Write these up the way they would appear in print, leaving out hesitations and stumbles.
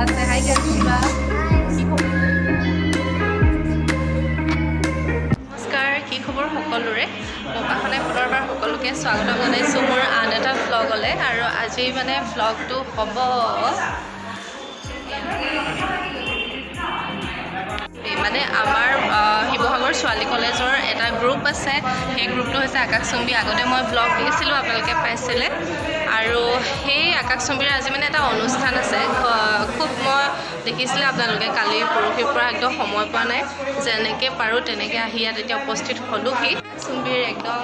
আছে হাই গাইবা নমস্কাৰ কি খবৰ সকলোৰে পকাখনে পুনৰবাৰ সকলোকে স্বাগতম জনাইছোঁ মোৰ আন এটা ভ্লগলৈ আৰু আজি মানে ভ্লগটো হ'ব মানে আমাৰ শিৱসাগৰ ছোৱালী কলেজৰ এটা গ্ৰুপ আছে সেই গ্ৰুপটো হৈছে আকাশচুম্বী আগতে মই ব্লগ দিছিলোঁ আপোনালোকে পাইছিলে আৰু সেই আকাশচুম্বীৰ আজি মানে এটা অনুষ্ঠান আছে খুব মই দেখিছিলে আপোনালোকে কালি পৰহিৰ পৰা একদম সময় পোৱা নাই যেনেকৈ পাৰোঁ তেনেকৈ আহি ইয়াত এতিয়া উপস্থিত হ'লোহি আকাশচুম্বীৰ একদম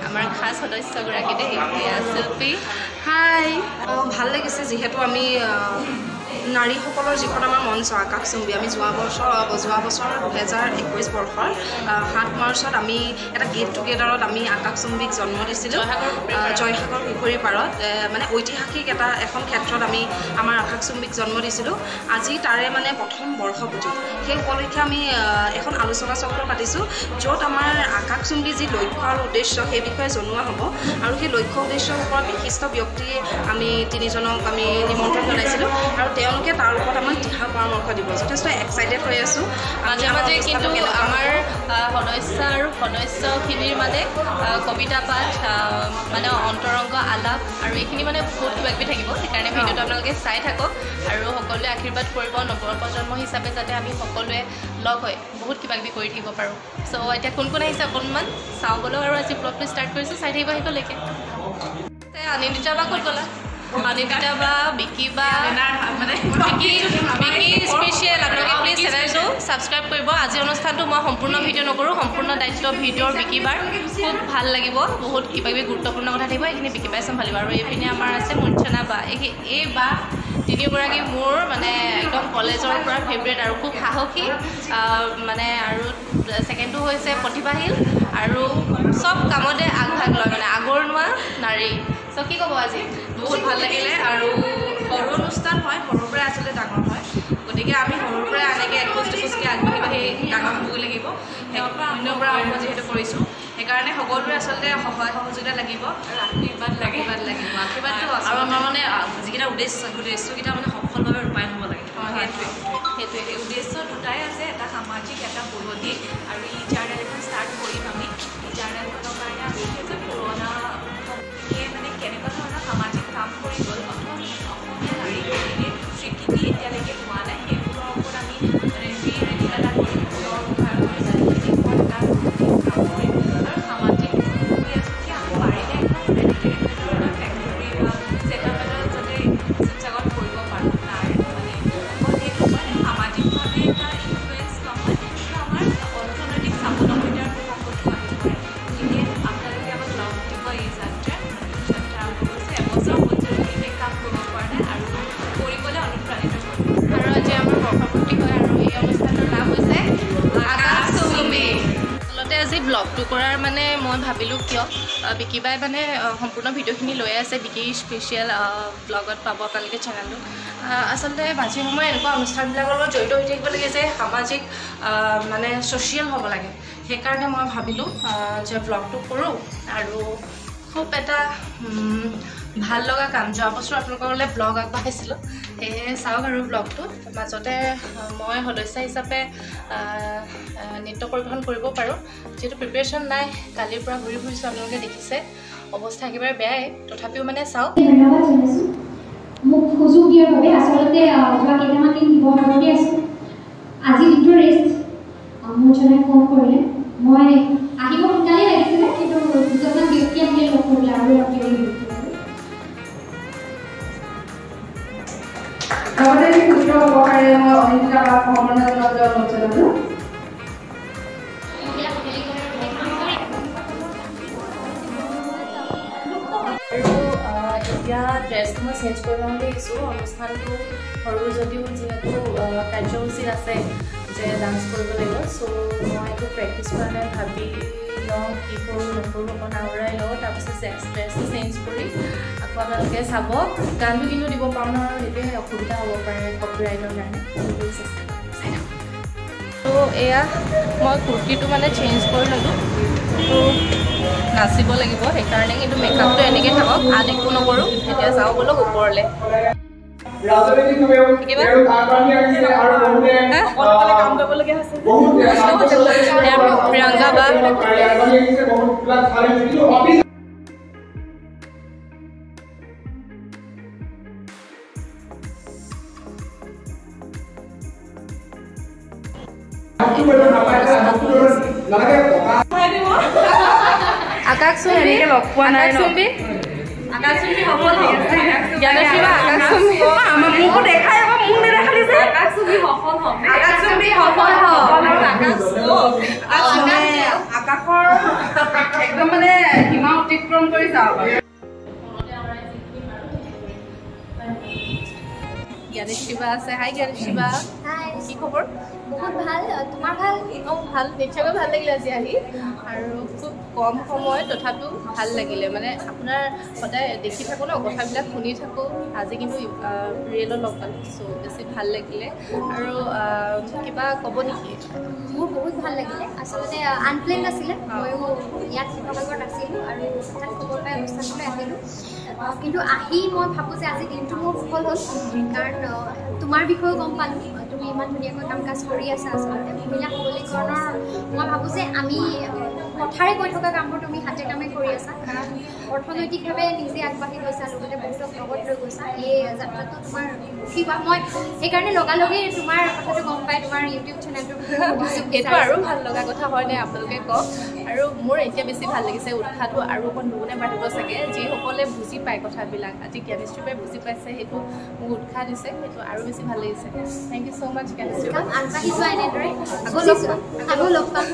আমাৰ খাস সদস্যগৰাকী দেই শিল্পী হাই ভাল লাগিছে যিহেতু আমি নাৰীসকলৰ যিখন আমাৰ মঞ্চ আকাশচুম্বী আমি যোৱা বছৰ 2021 বৰ্ষৰ 7 মাৰ্চত আমি এটা গেট টুগেডাৰত আমি আকাশচুম্বীক জন্ম দিছিলোঁ জয়সাগৰ পুখুৰীৰ পাৰত মানে ঐতিহাসিক এখন ক্ষেত্ৰত আমি আমাৰ আকাশচুম্বীক জন্ম দিছিলোঁ আজি তাৰে মানে প্ৰথম বৰ্ষপূৰ্তি সেই উপলক্ষে আমি এখন আলোচনা চক্ৰ পাতিছোঁ য'ত আমাৰ আকাশচুম্বী যি লক্ষ্য আৰু উদ্দেশ্য সেই বিষয়ে জনোৱা হ'ব আৰু সেই লক্ষ্য উদ্দেশ্যৰ ওপৰত বিশিষ্ট ব্যক্তি আমি 3জনক আমি নিমন্ত্ৰণ জনাইছিলোঁ আৰু তেওঁলোকে তাৰ ওপৰত আমাক দিহা পৰামৰ্শ দিব যথেষ্ট এক্সাইটেড হৈ আছোঁ মাজে মাজে কিন্তু আমাৰ সদস্যখিনিৰ মানে কবিতা পাঠ মানে অন্তৰংগ আলাপ আৰু এইখিনি মানে বহুত কিবাকিবি থাকিব সেইকাৰণে ভিডিঅ'টো আপোনালোকে চাই থাকক আৰু সকলোৱে আশীৰ্বাদ কৰিব নৱপ্ৰজন্ম হিচাপে যাতে আমি সকলোৱে লগ হৈ বহুত কিবাকিবি কৰি থাকিব পাৰোঁ চ' এতিয়া কোন কোন আহিছে অকণমান চাওঁ ব'লক আৰু আজি ব্লগটো ষ্টাৰ্ট কৰিছোঁ চাই থাকিব আহিবলৈকে অনিন্দিতা বা ক'ত গ'লা অনিন্দিতা বা বিকি বা মানে বিকি স্পেচিয়েল আপোনালোকে প্লিজ চেনেলটো ছাবস্ক্ৰাইব কৰিব আজি অনুষ্ঠানটো মই সম্পূৰ্ণ ভিডিঅ' নকৰোঁ সম্পূৰ্ণ দায়িত্ব ভিডিঅ'ৰ বিকিবাৰ খুব ভাল লাগিব বহুত কিবাকিবি গুৰুত্বপূৰ্ণ কথা থাকিব এইখিনি বিকি বাই চম্ভালিব আৰু এইপিনে আমাৰ আছে মূৰ্ছনা বা এই বা তিনিগৰাকী মোৰ মানে একদম কলেজৰ পৰা ফেভৰেট আৰু খুব সাহসী মানে আৰু ছেকেণ্ডটো হৈছে প্ৰতিভাশীল আৰু চব কামতে আগভাগ লয় মানে আগৰণুৱা নাৰী চ' কি ক'ব আজি বহুত ভাল লাগিলে আৰু সৰু অনুষ্ঠান হয় সৰুৰ পৰাই আচলতে ডাঙৰ হয় গতিকে আমি সৰুৰ পৰাই এনেকৈ এখোজকৈ আগবাঢ়ি ডাঙৰ হ'বগৈ লাগিব অন্যৰ পৰা আৰম্ভ যিহেতু কৰিছোঁ সেইকাৰণে সকলোৰে আচলতে সহায় সহযোগিতা লাগিব আশীৰ্বাদ আশীৰ্বাদটো আৰু আমাৰ মানে যিকেইটা উদ্দেশ্যকেইটা মানে সফলভাৱে ৰূপায়ণ হ'ব লাগে সেইটোৱে উদ্দেশ্য দুটাই আছে এটা সামাজিক এটা বলদি আৰু ই জাৰ্নেল এখন ষ্টাৰ্ট কৰিম আমি এই জাৰ্নেলখনৰ কাৰণে আমি পুৰণা মানে কেনেকুৱা ধৰণৰ সামাজিক কাম কৰি গ'ল অসমীয়া নাৰীখিনিৰ স্বীকৃতি এতিয়ালৈকে পোৱা নাই সেইবোৰৰ ওপৰত আমি মানে ৰিৰেডিঅ' এটা কৰিম কাম কৰিম আৰু সামাজিক হৈ আছোঁ যে আমি পাৰিলে এখন ফেক্টৰী বা ছেটআপ এটা যাতে শিৱসাগৰত কৰিব পাৰোঁ তাৰ মানে সেইটো মানে সামাজিকভাৱে এটা ইনফ্লুৱেঞ্চ নহয় কিন্তু আমাৰ অৰ্থনৈতিক স্বাৱলম্বিতাৰ প্ৰসংগটো আহি পৰে গতিকে আপোনালোকে আমাক লগ দিব এই যাত্ৰা এবছৰ পৰ্যন্ত কাম কৰিব পৰা নাই আৰু কৰিবলৈ অনুপ্ৰাণিত কৰিব আৰু আজি আমাৰ বৰ্ষপূৰ্তি হয় আৰু এই অনুষ্ঠানটোৰ নাম হৈছে আকাশচুম্বী আচলতে আজি ব্লগটো কৰাৰ মানে মই ভাবিলোঁ কিয় বিকিবাই মানে সম্পূৰ্ণ ভিডিঅ'খিনি লৈ আছে বিকি স্পেচিয়েল ব্লগত পাব আপোনালোকে চেনেলটো আচলতে মাজে সময়ে এনেকুৱা অনুষ্ঠানবিলাকৰ লগত জড়িত হৈ থাকিব লাগে যে সামাজিক মানে ছ'চিয়েল হ'ব লাগে সেইকাৰণে মই ভাবিলোঁ যে ব্লগটো কৰোঁ আৰু খুব এটা ভাল লগা কাম যোৱা বছৰ আপোনালোকলৈ ব্লগ আগবঢ়াইছিলোঁ সেয়ে চাওক আৰু ব্লগটো মাজতে মই সদস্য হিচাপে নৃত্য পৰিৱেশন কৰিব পাৰোঁ যিহেতু প্ৰিপেৰেশ্যন নাই কালিৰ পৰা ঘূৰি ফুৰিছোঁ আপোনালোকে দেখিছে অৱস্থা একেবাৰে বেয়াই তথাপিও মানে চাওক ধন্যবাদ জনাইছোঁ মোক সুযোগ দিয়াৰ বাবে আচলতে যোৱা কেইটামান দিন শিৱসাগৰতে আছোঁ আজি দিনটো ৰেষ্ট মূৰ্ছনাই ফোন কৰিলে মই আহিব সোনকালে লাগিছিলে কিন্তু দুজনমান ব্যক্তি আহিলে লগ কৰিলে আৰু লগতে ক্ষুদ্ৰ উপকাৰে মই অনিন্দিতা বা সম্বৰ্ধনা জনোৱা অনুৰোধ জনালোঁ আৰু এতিয়া ড্ৰেছটো মই চেঞ্জ কৰি লওঁ বুলি আহিছোঁ অনুষ্ঠানটো সৰু যদিও যিহেতু কাৰ্যসূচীত আছে যে ডান্স কৰিব লাগিব চ' মই এইটো প্ৰেক্টিছ কৰা নাই ভাবি লওঁ কি কৰোঁ নকৰোঁ অকণ আওৰাই লওঁ তাৰপিছত ড্ৰেছটো চেঞ্জ কৰি আকৌ আপোনালোকে চাব গানটো কিন্তু দিব পাৰোঁ নহয় আৰু সেইটোৱে অসুবিধা হ'ব পাৰে কপিৰাইটৰ কাৰণে চাই থাকক তো এয়া মই কুৰ্তিটো মানে চেঞ্জ কৰি ল'লোঁ তো নাচিব লাগিব সেইকাৰণে কিন্তু মেকআপটো এনেকৈ থাকক আন একো নকৰোঁ এতিয়া যাওঁ ব'লক ওপৰলৈ ৰাজনীতিভাৱেও তেওঁ আগবাঢ়ি আহিছে আৰু বহুতে অকলে কাম কৰিবলগীয়া হৈছে প্ৰিয়ংকা বা আগবাঢ়ি আহিছে বহুতবিলাক ভাল হৈছে কিন্তু অফিচ আকাশচুম্বী এনেকৈ লগ পোৱা নাই আকাশচুম্বী সফল হ'ব জ্ঞানশ্ৰীবা আকাশচুম্বী আমাৰ মোকো দেখাই আকৌ মোক নেদেখালি যে আকাশচুম্বী সফল হ'ব আকাশচুম্বী সফল হ'ব আকাশৰ একদম মানে সীমা অতিক্ৰম কৰি যাব জ্ঞানশ্ৰীবা আছে হাই জ্ঞানশ্ৰীবা কি খবৰ বহুত ভাল তোমাৰ ভাল ভাল নিশ্চয়কৈ ভাল লাগিলে আজি আহি আৰু খুব কম সময় তথাপিও ভাল লাগিলে মানে আপোনাৰ সদায় দেখি থাকোঁ ন কথাবিলাক শুনি থাকোঁ আজি কিন্তু ৰিয়েলত লগ পালোঁ চ' বেছি ভাল লাগিলে আৰু কিবা ক'ব নেকি মোৰ বহুত ভাল লাগিলে আচলতে আনপ্লেন আছিলে ময়ো ইয়াত শিৱসাগৰত নাছিলোঁ আৰু হঠাৎ খবৰ পাই অনুষ্ঠানলৈ আহিলোঁ কিন্তু আহি মই ভাবোঁ যে আজি দিনটো মোৰ সফল হ'ল কাৰণ তোমাৰ বিষয়েও গম পালোঁ তুমি ইমান ধুনীয়াকৈ কাম কাজ কৰি আছা আচলতে মহিলা সবলীকৰণৰ মই ভাবোঁ যে আমি কথাৰে কৈ থকা কামবোৰ তুমি হাতে কামে কৰি আছা কাৰণ অৰ্থনৈতিকভাৱে নিজে আগবাঢ়ি গৈছা লগতে বহুতক লগত লৈ গৈছা এই যাত্ৰাটো তোমাৰ কিবা মই সেইকাৰণে লগালগেই তোমাৰ কথাটো গম পাই তোমাৰ ইউটিউব চেনেলটোৰ সেইটো আৰু ভাল লগা কথা হয়নে আপোনালোকে কওক আৰু মোৰ এতিয়া বেছি ভাল লাগিছে উৎসাহটো আৰু অকণ দুগুণে বাঢ়িব চাগে যিসকলে বুজি পায় কথাবিলাক আজি জ্ঞানশ্ৰীবাই বুজি পাইছে সেইটো মোক উৎসাহ দিছে সেইটো আৰু বেছি ভাল লাগিছে থেংক ইউ ছ' মাছ জ্ঞানশ্ৰী আগবাঢ়ি যোৱা এনেদৰে আকৌ লগ পাম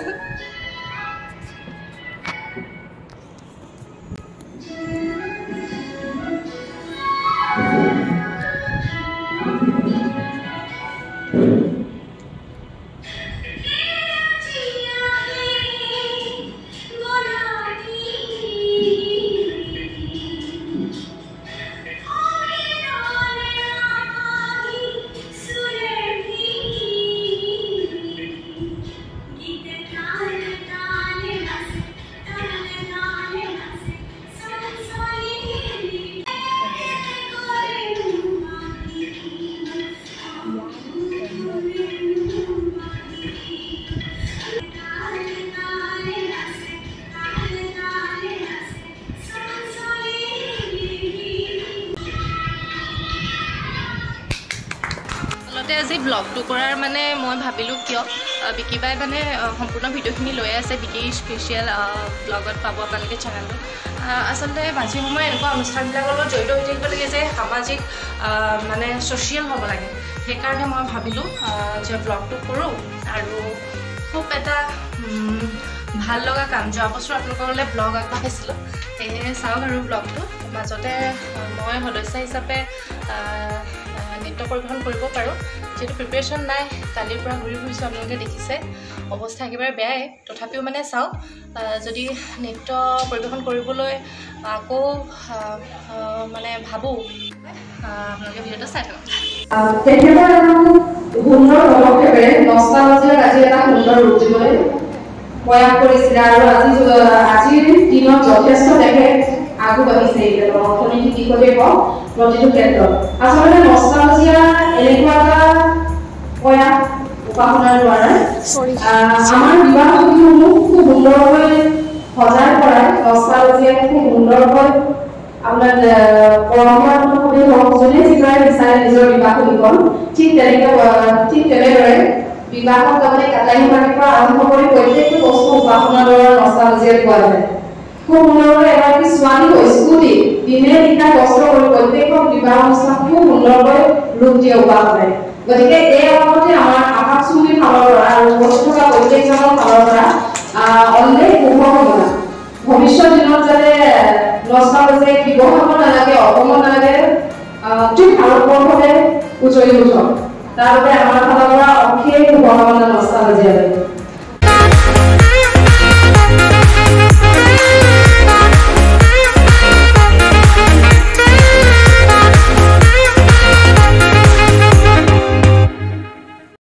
আজি ব্লগটো কৰাৰ মানে মই ভাবিলোঁ কিয় বিকিবাই মানে সম্পূৰ্ণ ভিডিঅ'খিনি লৈ আছে বিকি স্পেচিয়েল ব্লগত পাব আপোনালোকে চেনেলটো আচলতে মাজে সময়ে এনেকুৱা অনুষ্ঠানবিলাকৰ লগত জড়িত হৈ থাকিব লাগে যে সামাজিক মানে ছ'চিয়েল হ'ব লাগে সেইকাৰণে মই ভাবিলোঁ যে ব্লগটো কৰোঁ আৰু খুব এটা ভাল লগা কাম যোৱা বছৰ আপোনালোকলৈ ব্লগ আগবঢ়াইছিলোঁ সেয়েহে চাওক আৰু ব্লগটো মাজতে মই সদস্য হিচাপে নৃত্য পৰিৱেশন কৰিব পাৰোঁ যিহেতু প্ৰিপেৰেশ্যন নাই কালিৰ পৰা ঘূৰি ফুৰিছোঁ আপোনালোকে দেখিছে অৱস্থা একেবাৰে বেয়াই তথাপিও মানে চাওক যদি নৃত্য পৰিৱেশন কৰিবলৈ আকৌ মানে ভাবোঁ আপোনালোকে ভিডিঅ'টো চাই থাকক তেখেতৰ সুন্দৰ পদক্ষেপেৰে নষ্টালজিয়াক আজি এটা সুন্দৰ ৰূপ দিবলৈ প্ৰয়াস কৰিছিলে আৰু আজিৰ দিনত যথেষ্ট তেখেত আগবাঢ়িছে এইবিলাক অৰ্থনৈতিক দিশতে হওক প্ৰতিটো ক্ষেত্ৰত আচলতে নষ্টালজিয়া এনেকুৱা এটা প্ৰয়াস উপাসনাৰ দ্বাৰা আমাৰ বিবাহ ভূমিসমূহ খুব সুন্দৰকৈ সজাই পৰাই নষ্টালজিয়াক খুব সুন্দৰকৈ আপোনাৰ পৰম্পৰাগতভাৱে হওক যোনে যিদৰে বিচাৰে নিজৰ বিবাহ ভূমিখন ঠিক তেনেদৰে বিবাহত তাৰমানে কাটাৰী মাটিৰ পৰা আৰম্ভ কৰি প্ৰত্যেকটো বস্তু উপাসনাৰ দ্বাৰা নষ্টালজিয়াত পোৱা যায় খুব সুন্দৰকৈ এগৰাকী ছোৱালী হৈ স্কুটি দিনে নিশা কষ্ট কৰি প্ৰত্যেকখন বিবাহ অনুষ্ঠান খুব সুন্দৰকৈ ৰূপ দিয়ে উপাসনাই গতিকে এই অৱতে আমাৰ আকাশচুম্বীৰ ফালৰ পৰা আৰু উপস্থিত থকা প্ৰত্যেকজনৰ ফালৰ পৰা অনেক শুভকামনা ভৱিষ্যত দিনত যাতে নষ্টালজিয়াক ব্যৱহাৰ কৰিব নালাগে অসমত নালাগে ঠিক ভাৰতবৰ্ষতে উজ্বলি উঠক তাৰ বাবে আমাৰ ফালৰ পৰা অশেষ শুভকামনা নষ্টালজিয়ালৈ